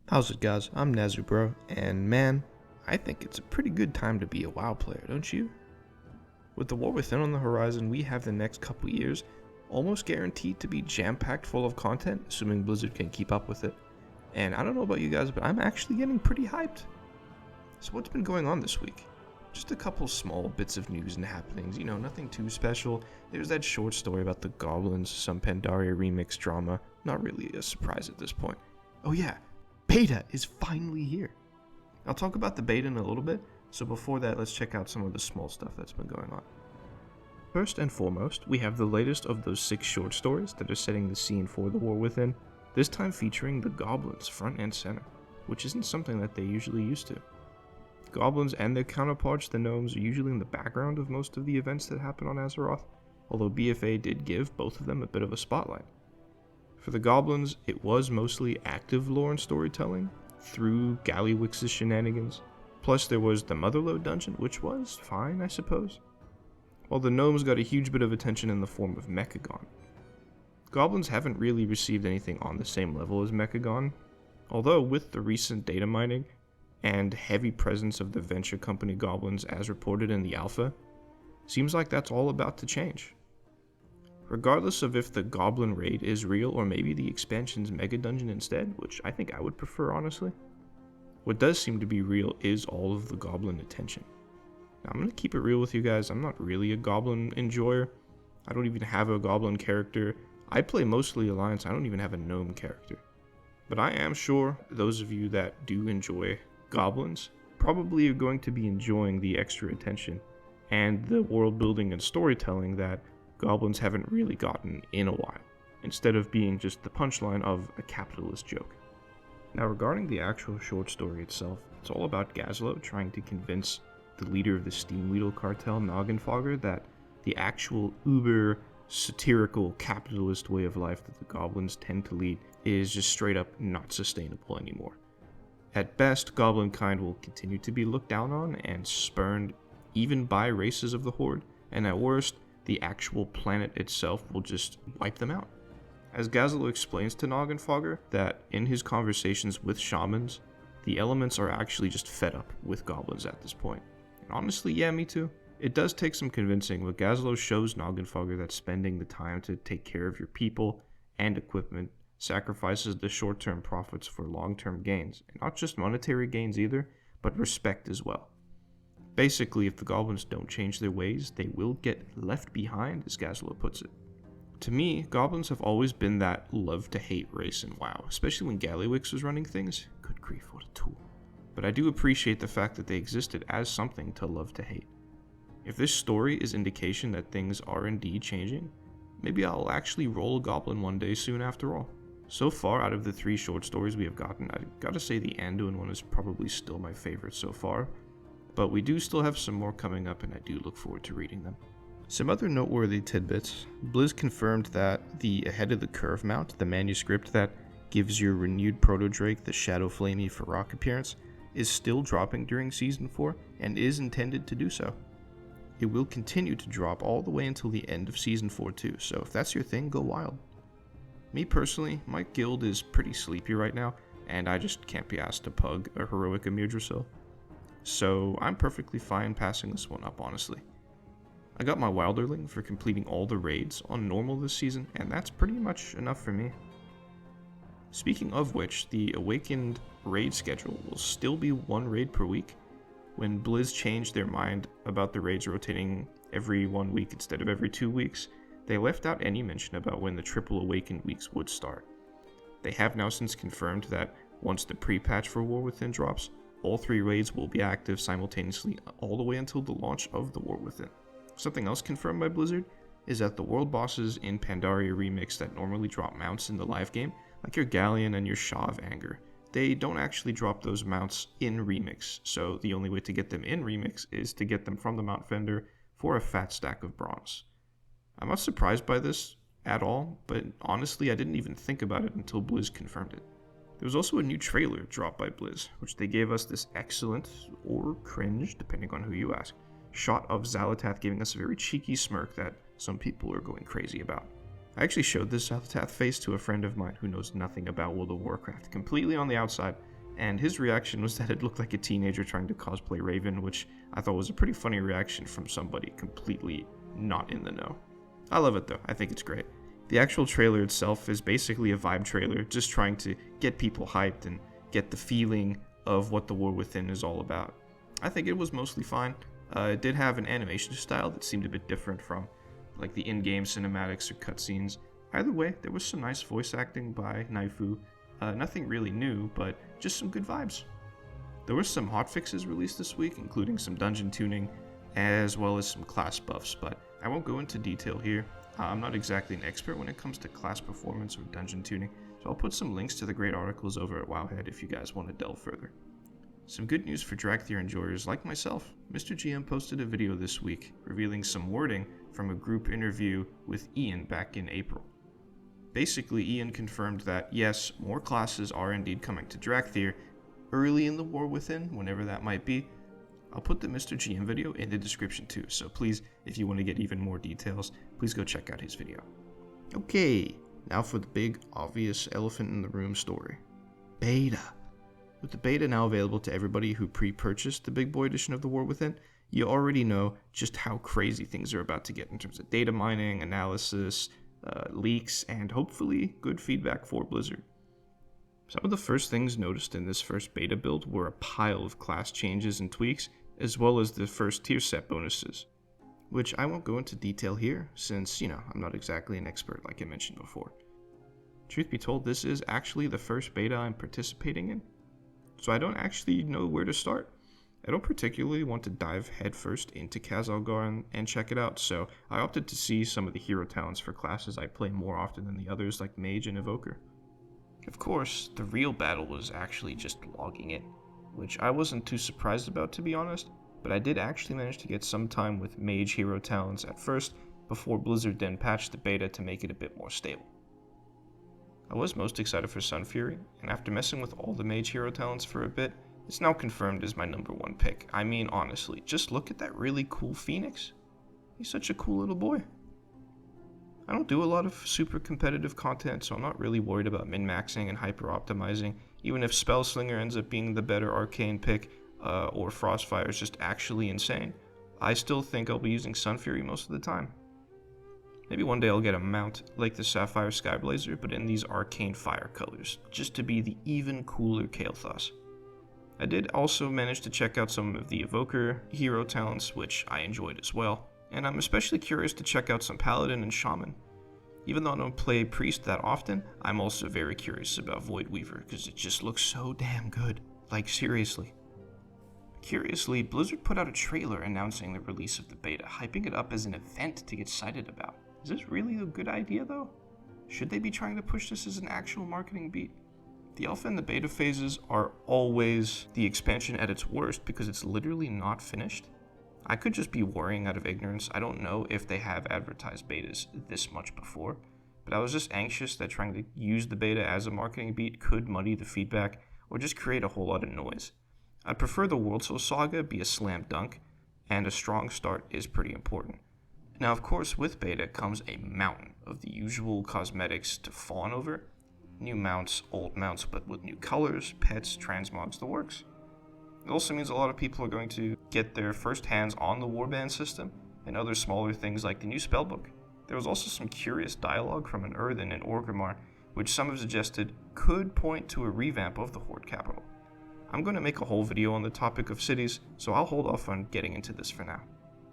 How's it, guys? I'm Nazu Bro, and man, I think it's a pretty good time to be a WoW player, don't you? With the War Within on the horizon, we have the next couple years almost guaranteed to be jam-packed full of content, assuming Blizzard can keep up with it. And I don't know about you guys, but I'm actually getting pretty hyped. So what's been going on this week? Just a couple small bits of news and happenings, nothing too special. There's that short story about the Goblins, some Pandaria remix drama, not really a surprise at this point. Oh yeah, beta is finally here. I'll talk about the beta in a little bit, so before that, let's check out some of the small stuff that's been going on. First and foremost, we have the latest of those 6 short stories that are setting the scene for the War Within, this time featuring the Goblins front and center, which isn't something that they usually used to. Goblins and their counterparts, the Gnomes, are usually in the background of most of the events that happen on Azeroth, although BFA did give both of them a bit of a spotlight. For the Goblins, it was mostly active lore and storytelling, through Gallywix's shenanigans, plus there was the Motherlode dungeon, which was fine, I suppose, while the Gnomes got a huge bit of attention in the form of Mechagon. Goblins haven't really received anything on the same level as Mechagon, although with the recent data mining and heavy presence of the venture company Goblins as reported in the alpha, seems like that's all about to change. Regardless of if the Goblin raid is real or maybe the expansion's mega dungeon instead, which I think I would prefer honestly, what does seem to be real is all of the Goblin attention. Now I'm going to keep it real with you guys, I'm not really a Goblin enjoyer, I don't even have a Goblin character, I play mostly Alliance, I don't even have a Gnome character. But I am sure those of you that do enjoy Goblins probably are going to be enjoying the extra attention and the world building and storytelling that Goblins haven't really gotten in a while, instead of being just the punchline of a capitalist joke. Now regarding the actual short story itself, it's all about Gazlo trying to convince the leader of the Steamweedle cartel, Noggenfogger, that the actual uber satirical capitalist way of life that the Goblins tend to lead is just straight up not sustainable anymore. At best, Goblin kind will continue to be looked down on and spurned even by races of the Horde, and at worst, the actual planet itself will just wipe them out. As Gazlo explains to Noggenfogger that in his conversations with shamans, the elements are actually just fed up with Goblins at this point. And honestly, yeah, me too. It does take some convincing, but Gazlo shows Noggenfogger that spending the time to take care of your people and equipment sacrifices the short-term profits for long-term gains, and not just monetary gains either, but respect as well. Basically, if the Goblins don't change their ways, they will get left behind, as Gazlo puts it. To me, Goblins have always been that love-to-hate race in WoW, especially when Gallywix was running things. Good grief, what a tool. But I do appreciate the fact that they existed as something to love to hate. If this story is indication that things are indeed changing, maybe I'll actually roll a Goblin one day soon after all. So far, out of the 3 short stories we have gotten, I gotta say the Anduin one is probably still my favorite so far, but we do still have some more coming up and I do look forward to reading them. Some other noteworthy tidbits. Blizz confirmed that the Ahead of the Curve mount, the manuscript that gives your renewed Proto-Drake the Shadow Flamey Farok appearance, is still dropping during Season 4 and is intended to do so. It will continue to drop all the way until the end of Season 4 too, so if that's your thing, go wild. Me personally, my guild is pretty sleepy right now, and I just can't be asked to pug a heroic Amyrdrasil. So I'm perfectly fine passing this one up, honestly. I got my Wilderling for completing all the raids on normal this season, and that's pretty much enough for me. Speaking of which, the Awakened raid schedule will still be 1 raid per week. When Blizz changed their mind about the raids rotating every 1 week instead of every 2 weeks, they left out any mention about when the triple Awakened weeks would start. They have now since confirmed that once the pre-patch for War Within drops, all 3 raids will be active simultaneously all the way until the launch of the War Within. Something else confirmed by Blizzard is that the world bosses in Pandaria Remix that normally drop mounts in the live game, like your Galleon and your Shaw of Anger, they don't actually drop those mounts in Remix, so the only way to get them in Remix is to get them from the mount vendor for a fat stack of bronze. I'm not surprised by this at all, but honestly I didn't even think about it until Blizz confirmed it. There was also a new trailer dropped by Blizz, which they gave us this excellent, or cringe, depending on who you ask, shot of Xal'atath giving us a very cheeky smirk that some people are going crazy about. I actually showed this Xal'atath face to a friend of mine who knows nothing about World of Warcraft, completely on the outside, and his reaction was that it looked like a teenager trying to cosplay Raven, which I thought was a pretty funny reaction from somebody completely not in the know. I love it though, I think it's great. The actual trailer itself is basically a vibe trailer, just trying to get people hyped and get the feeling of what the War Within is all about. I think it was mostly fine. It did have an animation style that seemed a bit different from like the in-game cinematics or cutscenes. Either way, there was some nice voice acting by Naifu. Nothing really new, but just some good vibes. There were some hotfixes released this week, including some dungeon tuning, as well as some class buffs, but I won't go into detail here. I'm not exactly an expert when it comes to class performance or dungeon tuning, so I'll put some links to the great articles over at Wowhead if you guys want to delve further. Some good news for Dracthyr enjoyers like myself. Mr. GM posted a video this week revealing some wording from a group interview with Ian back in April. Basically, Ian confirmed that yes, more classes are indeed coming to Dracthyr early in the War Within, whenever that might be. I'll put the Mr. GM video in the description too, so please, if you want to get even more details, please go check out his video. Okay, now for the big, obvious elephant in the room story. Beta. With the beta now available to everybody who pre-purchased the Big Boy edition of the War Within, you already know just how crazy things are about to get in terms of data mining, analysis, leaks, and hopefully good feedback for Blizzard. Some of the first things noticed in this first beta build were a pile of class changes and tweaks, as well as the first tier set bonuses, which I won't go into detail here since, I'm not exactly an expert like I mentioned before. Truth be told, this is actually the first beta I'm participating in, so I don't actually know where to start. I don't particularly want to dive headfirst into Khazalgar and check it out, so I opted to see some of the hero talents for classes I play more often than the others like Mage and Evoker. Of course, the real battle was actually just logging it, which I wasn't too surprised about to be honest, but I did actually manage to get some time with Mage hero talents at first, before Blizzard then patched the beta to make it a bit more stable. I was most excited for Sun Fury, and after messing with all the Mage hero talents for a bit, it's now confirmed as my number one pick. I mean, honestly, just look at that really cool Phoenix. He's such a cool little boy. I don't do a lot of super competitive content, so I'm not really worried about min-maxing and hyper-optimizing, even if Spellslinger ends up being the better arcane pick, or Frostfire is just actually insane. I still think I'll be using Sun Fury most of the time. Maybe one day I'll get a mount like the Sapphire Skyblazer, but in these arcane fire colors, just to be the even cooler Kael'thas. I did also manage to check out some of the Evoker hero talents, which I enjoyed as well, and I'm especially curious to check out some Paladin and Shaman. Even though I don't play Priest that often, I'm also very curious about Void Weaver, because it just looks so damn good. Like, seriously. Curiously, Blizzard put out a trailer announcing the release of the beta, hyping it up as an event to get excited about. Is this really a good idea though? Should they be trying to push this as an actual marketing beat? The alpha and the beta phases are always the expansion at its worst because it's literally not finished. I could just be worrying out of ignorance. I don't know if they have advertised betas this much before, but I was just anxious that trying to use the beta as a marketing beat could muddy the feedback or just create a whole lot of noise. I'd prefer the World Soul Saga be a slam dunk, and a strong start is pretty important. Now, of course, with beta comes a mountain of the usual cosmetics to fawn over. New mounts, old mounts, but with new colors, pets, transmogs, the works. It also means a lot of people are going to get their first hands on the warband system and other smaller things like the new spellbook. There was also some curious dialogue from an Earthen and Orgrimmar, which some have suggested could point to a revamp of the Horde capital. I'm going to make a whole video on the topic of cities, so I'll hold off on getting into this for now.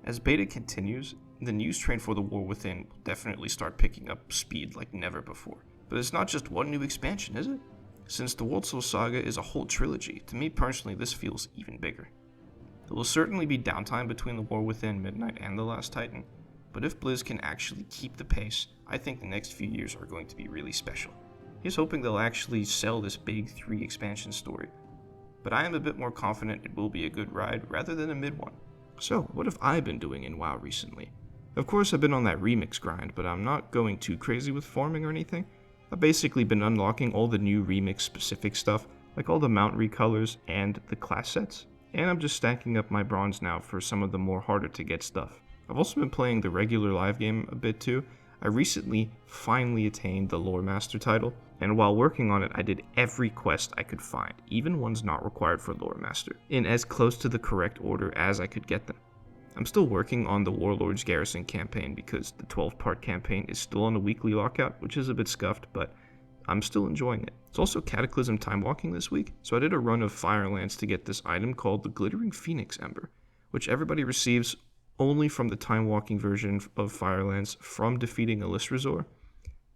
As beta continues, the news train for the War Within will definitely start picking up speed like never before. But it's not just one new expansion, is it? Since the World Soul Saga is a whole trilogy, to me personally this feels even bigger. There will certainly be downtime between the War Within, Midnight, and the Last Titan, but if Blizz can actually keep the pace, I think the next few years are going to be really special. Here's hoping they'll actually sell this big 3 expansion story, but I am a bit more confident it will be a good ride rather than a mid one. So, what have I been doing in WoW recently? Of course I've been on that remix grind, but I'm not going too crazy with farming or anything. I've basically been unlocking all the new remix specific stuff, like all the mount recolors and the class sets, and I'm just stacking up my bronze now for some of the more harder to get stuff. I've also been playing the regular live game a bit too. I recently finally attained the Lore Master title, and while working on it, I did every quest I could find, even ones not required for Lore Master, in as close to the correct order as I could get them. I'm still working on the Warlord's Garrison campaign because the 12-part campaign is still on a weekly lockout, which is a bit scuffed, but I'm still enjoying it. It's also Cataclysm time walking this week, so I did a run of Firelands to get this item called the Glittering Phoenix Ember, which everybody receives only from the time walking version of Firelands from defeating Elisrazor.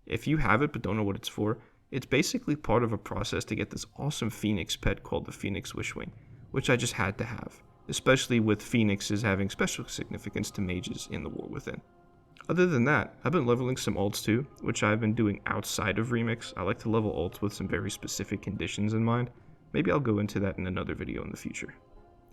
If you have it but don't know what it's for, it's basically part of a process to get this awesome Phoenix pet called the Phoenix Wishwing, which I just had to have, especially with Phoenixes having special significance to mages in the War Within. Other than that, I've been leveling some alts too, which I've been doing outside of Remix. I like to level alts with some very specific conditions in mind. Maybe I'll go into that in another video in the future.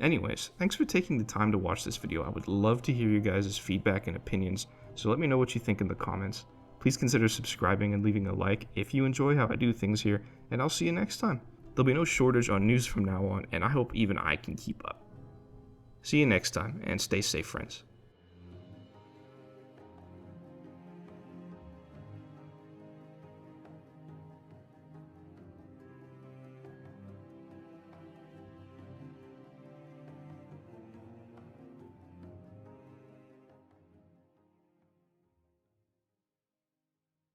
Anyways, thanks for taking the time to watch this video. I would love to hear you guys' feedback and opinions, so let me know what you think in the comments. Please consider subscribing and leaving a like if you enjoy how I do things here, and I'll see you next time. There'll be no shortage on news from now on, and I hope even I can keep up. See you next time, and stay safe, friends.